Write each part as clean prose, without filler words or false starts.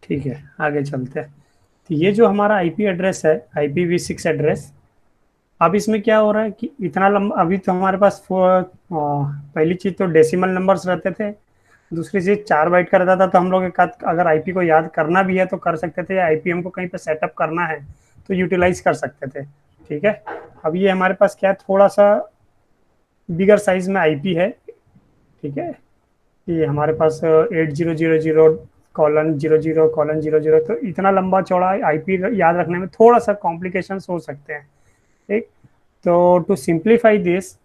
ठीक है, आगे चलते हैं। तो ये जो हमारा आईपी एड्रेस है, IPv6 एड्रेस, अब इसमें क्या हो रहा है कि इतना लंबा, अभी तो हमारे पास पहली चीज तो डेसिमल नंबर्स रहते थे, दूसरी चीज 4 बाइट का रहता था। तो हम लोग एक अगर आईपी को याद करना भी है तो कर सकते थे, या आईपी हमको कहीं पे सेटअप करना है तो यूटिलाइज कर सकते थे। ठीक है। अब ये हमारे पास क्या है, थोड़ा सा बिगर साइज में आईपी है। ठीक है। ये हमारे पास 8000:00:00, तो इतना लंबा चौड़ा आईपी याद रखने में थोड़ा सा कॉम्प्लिकेशंस हो सकते हैं। ठीक। तो टू सिंप्लीफाई दिस,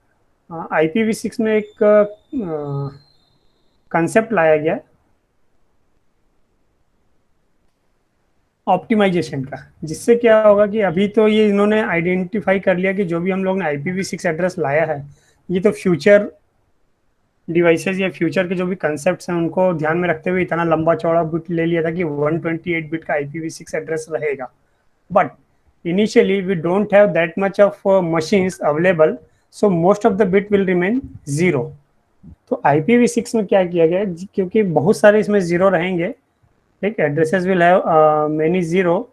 IPv6 में एक कंसेप्ट लाया गया ऑप्टिमाइजेशन का, जिससे क्या होगा कि अभी तो ये इन्होंने आइडेंटिफाई कर लिया कि जो भी हम लोग ने IPv6 एड्रेस लाया है, ये तो फ्यूचर डिवाइसेस या फ्यूचर के जो भी कंसेप्ट हैं उनको ध्यान में रखते हुए इतना लंबा चौड़ा बिट ले लिया था कि 128 बिट का IPv6 एड्रेस रहेगा। But initially we don't have that much of machines available, so most of the bit will remain zero. तो IPv6 में क्या किया गया है, क्योंकि बहुत सारे इसमें जीरो रहेंगे, ठीक, addresses will have many zero.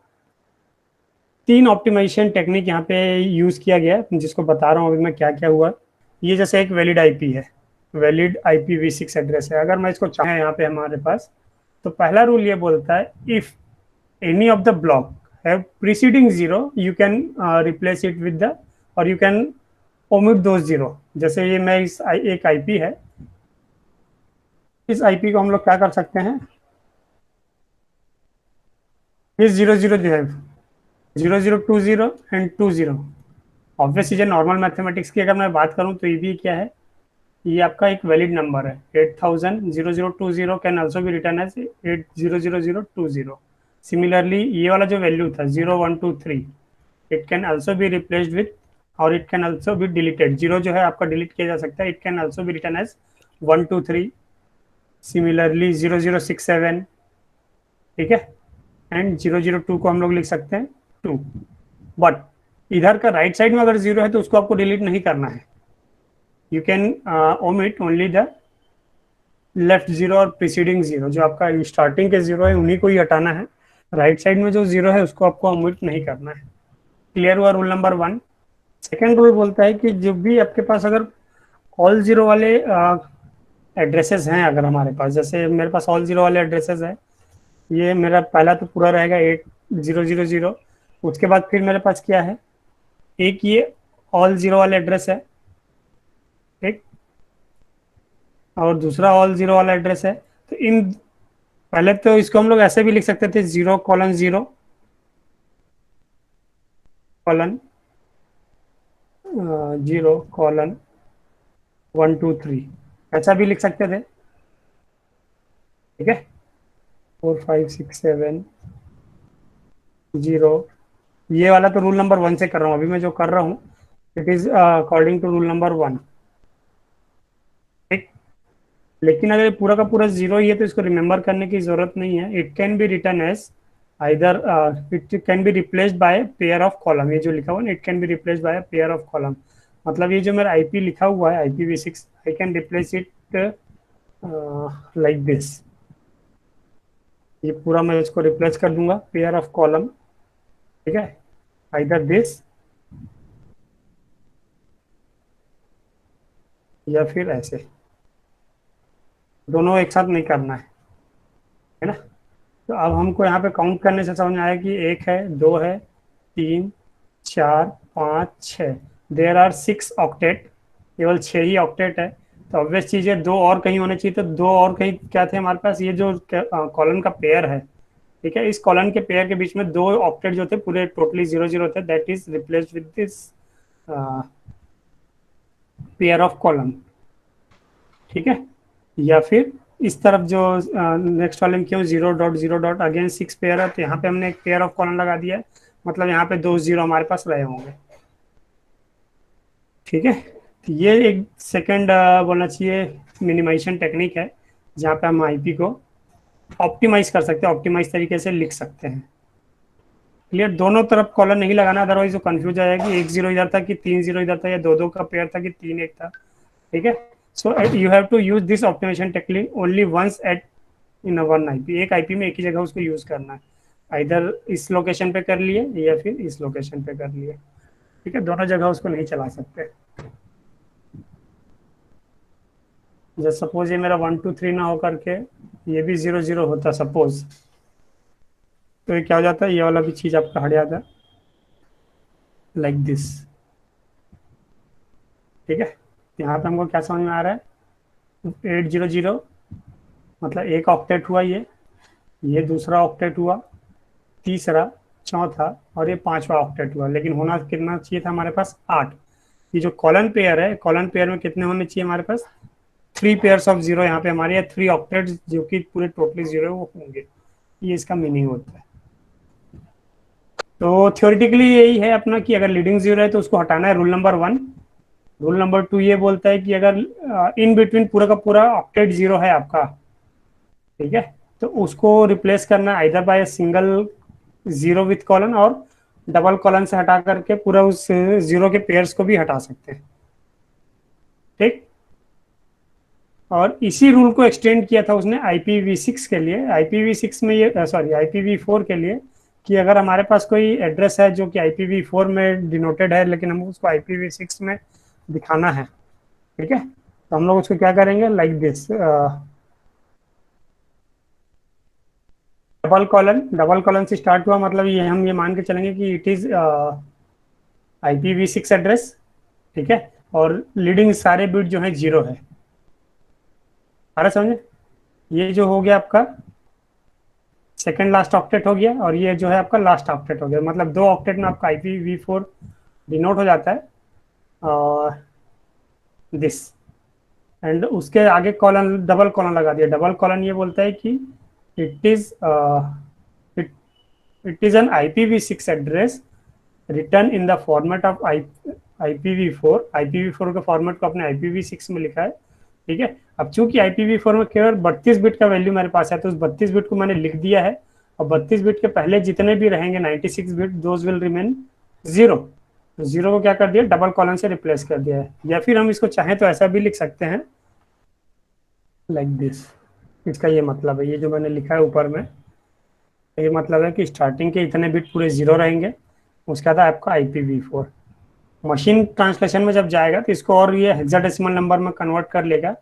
3 optimization technique यहाँ पे यूज किया गया है, जिसको बता रहा हूँ अभी मैं क्या क्या हुआ। ये जैसे एक वैलिड आईपी है, वैलिड IPv6 एड्रेस है। अगर मैं इसको चाहे यहाँ पे हमारे पास, तो पहला रूल ये बोलता है, if any of the block have preceding zero you can replace it with the, और you can omit those zero. जैसे ये मैं एक आईपी है, इस आईपी को हम लोग क्या कर सकते हैं, इस 00 जो है, 0020 एंड 20। ऑब्वियस चीज़ है, नॉर्मल मैथमेटिक्स की अगर मैं बात करूं तो ये भी क्या है, ये आपका एक वैलिड नंबर है। 8000:00:20 can also be written as 8000:20। Similarly ये वाला जो वैल्यू था 0123, it can also be replaced with, और it can also be deleted. Zero जो है आपका डिलीट किया जा सकता है, it can also be written as 123। Similarly 0067, ठीक है, एंड 002 को हम लोग लिख सकते हैं 2। बट इधर का राइट साइड में अगर जीरो है तो उसको आपको डिलीट नहीं करना है। You can omit only the left zero और प्रीसीडिंग जीरो, जो आपका स्टार्टिंग के जीरो है उन्हीं को ही हटाना है। राइट साइड में जो जीरो है उसको आपको ओमिट नहीं करना है। क्लियर हुआ रूल नंबर 1। सेकेंड रूल बोलता है कि जब भी आपके पास अगर ऑल जीरो वाले एड्रेसेस हैं, अगर हमारे पास, जैसे मेरे पास ऑल जीरो वाले एड्रेसेस है, ये मेरा पहला तो पूरा रहेगा 8000। उसके बाद फिर मेरे पास क्या है, एक ये ऑल जीरो वाला एड्रेस है, ठीक, और दूसरा ऑल जीरो वाला एड्रेस है। तो इन, पहले तो इसको हम लोग ऐसे भी लिख सकते थे, 0:0:0:123, ऐसा भी लिख सकते थे। ठीक है, 4567:0। ये वाला तो रूल नंबर 1 से कर रहा हूँ, अभी मैं जो कर रहा हूँ it is according to rule number 1। ठीक। लेकिन अगर ये पूरा का पूरा जीरो ही है तो इसको रिमेंबर करने की जरूरत नहीं है। It can be written as either, it can be replaced by pair of column. ये जो लिखा हुआ है, it can be replaced by pair of column. मतलब ये जो मेरा आईपी लिखा हुआ है IPv6, I can replace it like this. ये पूरा मैं इसको रिप्लेस कर दूंगा पेयर ऑफ कॉलम। ठीक है, आइदर दिस या फिर ऐसे, दोनों एक साथ नहीं करना है ना। तो अब हमको यहाँ पे काउंट करने से समझ में आया कि एक है, दो है, तीन, चार, पाँच, छः। देर आर 6 ऑक्टेट, केवल 6 ही ऑक्टेट है। तो ऑब्वियस चीज़ है, दो और कहीं होने चाहिए। तो दो और कहीं क्या थे हमारे पास, ये जो कॉलन का पेयर है, ठीक है, इस कॉलन के पेयर के बीच में दो ऑक्टेट जो थे पूरे टोटली 00 थे, that is replaced with this pair of column. ठीक है। या फिर इस तरफ जो नेक्स्ट वाले में क्यों 0.0. अगेन 6 पेयर है, तो यहाँ पे हमने एक पेयर ऑफ कॉलम लगा दिया है, मतलब यहाँ पे दो जीरो हमारे पास रहे होंगे। ठीक है। तो ये एक सेकंड बोलना चाहिए मिनिमाइजेशन टेक्निक है, जहाँ पे हम आईपी को ऑप्टिमाइज कर सकते हैं, ऑप्टिमाइज तरीके से लिख सकते हैं। क्लियर, दोनों तरफ कॉलन नहीं लगाना, अदरवाइज वो कंफ्यूज आ जाएगी, 1 0 इधर था कि 3 0 इधर था, या 2 2 का पेयर था कि 3 1 था। ठीक है, so you have to use this optimization technique only once at in one IP, एक आईपी में एक ही जगह उसको यूज करना है, इधर इस लोकेशन पे कर लिए या फिर इस लोकेशन पे कर लिए। ठीक है, दोनों जगह उसको नहीं चला सकते। जैसे सपोज ये मेरा 1 2 3 ना हो करके ये भी 0 0 होता सपोज, तो ये क्या हो जाता है, ये वाला भी चीज आपका हट जाता है, लाइक दिस। ठीक है, यहाँ पे हमको क्या समझ में आ रहा है, 8 0 0 मतलब एक ऑक्टेट हुआ, ये दूसरा ऑक्टेट हुआ, तीसरा, चौथा, और ये पांचवा ऑक्टेट हुआ, लेकिन होना कितना चाहिए था हमारे पास, 8। ये जो कॉलन पेयर है, कॉलन पेयर में कितने होने चाहिए हमारे पास, 3 पेयर्स ऑफ जीरो, यहाँ पे हमारे या 3 ऑक्टेट जो कि पूरे टोटली जीरो है वो होंगे, ये इसका मीनिंग होता है। तो थियोरिटिकली यही है अपना कि अगर लीडिंग जीरो है तो उसको हटाना है, रूल नंबर 1। रूल नंबर 2 ये बोलता है कि अगर इन बिटवीन पूरा का पूरा ऑक्टेट जीरो है आपका, ठीक है, तो उसको रिप्लेस करना either by single zero with colon, और डबल कॉलन से हटा करके पूरा उस जीरो के पेयर्स को भी हटा सकते हैं। ठीक, और इसी रूल को एक्सटेंड किया था उसने IPv6 के लिए, IPv6 में ये सॉरी IPv4 के लिए, कि अगर हमारे पास कोई एड्रेस है जो कि IPv4 में डिनोटेड है लेकिन हमको उसको IPv6 में दिखाना है, ठीक है, तो हम लोग उसको क्या करेंगे, लाइक दिस, डबल कॉलन से स्टार्ट हुआ, मतलब ये हम ये मान के चलेंगे कि इट इज IPv6 एड्रेस। ठीक है, और लीडिंग सारे बिट जो है जीरो है। आ रहा समझे, ये जो हो गया आपका सेकंड लास्ट ऑक्टेट हो गया, और ये जो है आपका लास्ट ऑक्टेट हो गया, मतलब 2 ऑक्टेट में आपका IPv4 डिनोट हो जाता है, और दिस, एंड उसके आगे कॉलन, डबल कॉलन लगा दिया। डबल कॉलन ये बोलता है कि it is it it is an IPv6 address return in the format of IPv4। IPv4 के फॉर्मेट को अपने IPv6 में लिखा है। ठीक है, अब चूंकि IPv4 में केवल 32 बिट का वैल्यू मेरे पास है, तो उस 32 बिट को मैंने लिख दिया है, और 32 बिट के पहले जितने भी रहेंगे 96 bit, those will remain zero. तो जीरो को क्या कर दिया, डबल कॉलन से रिप्लेस कर दिया है, या फिर हम इसको चाहें तो ऐसा भी लिख सकते हैं, लाइक दिस। इसका ये मतलब है, ये जो मैंने लिखा है ऊपर में, ये मतलब है कि स्टार्टिंग के इतने बिट पूरे जीरो रहेंगे, उसका था आपका IPv4। मशीन ट्रांसलेशन में जब जाएगा तो इसको और ये हेक्साडेसिमल नंबर में कन्वर्ट कर लेगा,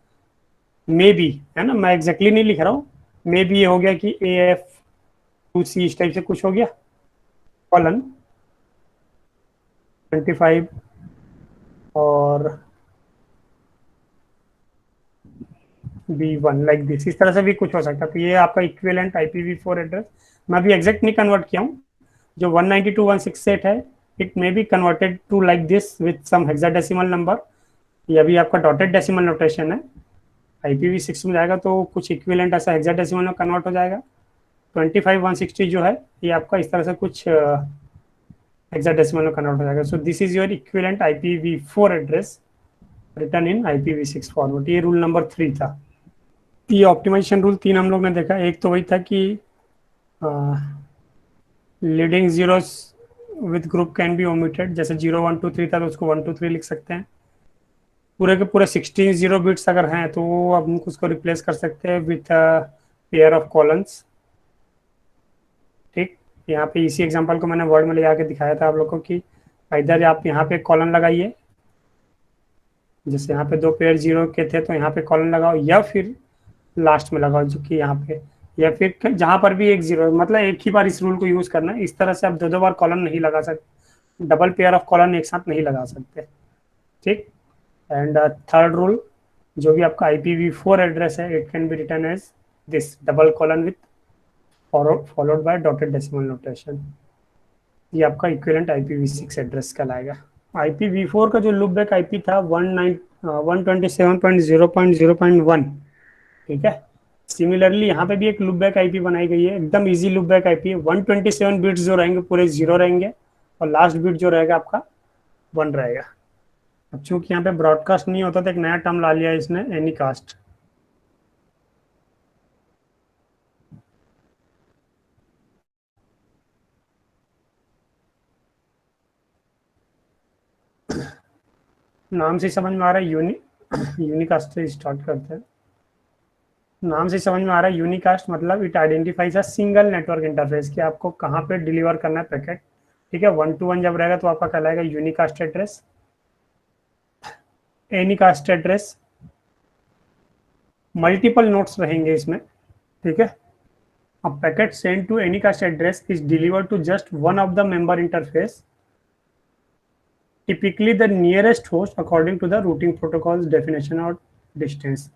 मे बी, है ना, मैं एग्जैक्टली नहीं लिख रहा हूँ, मे बी ये हो गया कि AF2C इस टाइप से कुछ हो गया, कॉलन 25 और B1, लाइक दिस, इस तरह से भी कुछ हो सकता है। तो ये आपका इक्विवेलेंट IPv4 एड्रेस, मैं अभी एग्जैक्ट नहीं कन्वर्ट किया हूँ, जो 192.168 है, it may be converted to like this with some hexadecimal number. ये अभी आपका डॉटेड डेसिमल नोटेशन है, IPv6 में जाएगा तो कुछ इक्विवेलेंट ऐसा हेक्साडेसिमल में कन्वर्ट हो जाएगा। 25 160 जो है ये आपका इस तरह से कुछ हेक्साडेसिमल में कन्वर्ट हो जाएगा। So this is your equivalent IPv4 address return in IPv6 format. ये रूल नंबर 3 था। ये ऑप्टिमाइजेशन रूल 3 हम लोग ने देखा, एक तो वही था कि leading zeros with group can be omitted, जैसे 0 1 2 3 था तो उसको 1 2 3 लिख सकते हैं। पूरे के पूरे 16 जीरो बिट्स अगर हैं तो अब हम उसको रिप्लेस कर सकते हैं विथ पेयर ऑफ कॉलम्स। ठीक, यहाँ पे इसी एग्जांपल को मैंने वर्ड में ले आके दिखाया था आप लोगों को कि इधर आप यहाँ पे कॉलम लगाइए, जैसे यहाँ पे 2 पेयर जीरो के थे तो यहाँ पे कॉलम लगाओ, या फिर लास्ट में लगाओ जो कि यहाँ पे, या फिर जहाँ पर भी एक जीरो, मतलब एक ही बार इस रूल को यूज करना है। इस तरह से आप 2 2 बार कॉलम नहीं लगा सकते, डबल पेयर ऑफ कॉलम एक साथ नहीं लगा सकते। ठीक, एंड थर्ड रूल जो भी आपका IPv4 एड्रेस है, it can be written as this, double colon with followed by dotted decimal notation. ये आपका इक्विवेलेंट IPv6 एड्रेस कहलाएगा। IPv4 का जो लूप बैक IP था 127.0.0.1, ठीक है। सिमिलरली यहाँ पे भी एक लूप बैक IP बनाई गई है, एकदम इजी लूप बैक IP है। 127 बिट्स जो रहेंगे पूरे जीरो रहेंगे, और लास्ट बिट जो रहेगा आपका 1 रहेगा। अब चूंकि यहाँ पे ब्रॉडकास्ट नहीं होता तो एक नया टर्म ला लिया इसने, एनी कास्ट। नाम से समझ में आ रहा है यूनिकास्ट से स्टार्ट करते हैं। नाम से समझ में आ रहा है यूनिकास्ट मतलब it identifies a single network interface कि आपको कहाँ पे डिलीवर करना है पैकेट। ठीक है, 1 to 1 जब रहेगा तो आपका कहलाएगा unicast address. Anycast address, multiple notes रहेंगे इसमें। ठीक है, a packet sent to anycast address is delivered to just one of the member interface, typically the nearest host according to the routing protocol's definition or distance.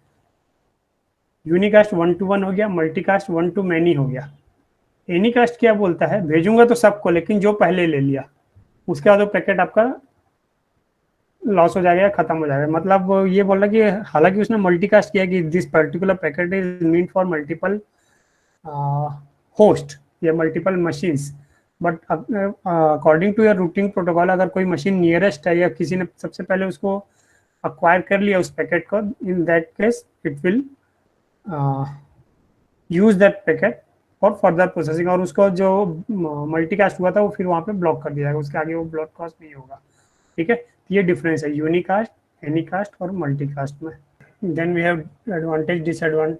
Unicast 1 to 1 हो गया, multicast 1 to many हो गया। Anycast क्या बोलता है, भेजूंगा तो सबको, लेकिन जो पहले ले लिया उसके बाद वो पैकेट आपका लॉस हो जाएगा या खत्म हो जाएगा। मतलब ये बोल रहा कि हालांकि उसने मल्टीकास्ट किया कि this particular packet is meant for multiple host या multiple machines, but according to your routing protocol अगर कोई मशीन नियरेस्ट है या किसी ने सबसे पहले उसको अक्वायर कर लिया उस पैकेट को, in that case it will use that packet for further processing, और उसको जो मल्टीकास्ट हुआ था वो फिर वहाँ पे ब्लॉक कर दिया जाएगा, उसके आगे वो ब्रॉडकास्ट नहीं होगा। ठीक है, ये डिफरेंस है यूनिकास्ट, एनीकास्ट और मल्टीकास्ट में। Then we have advantage disadvantage.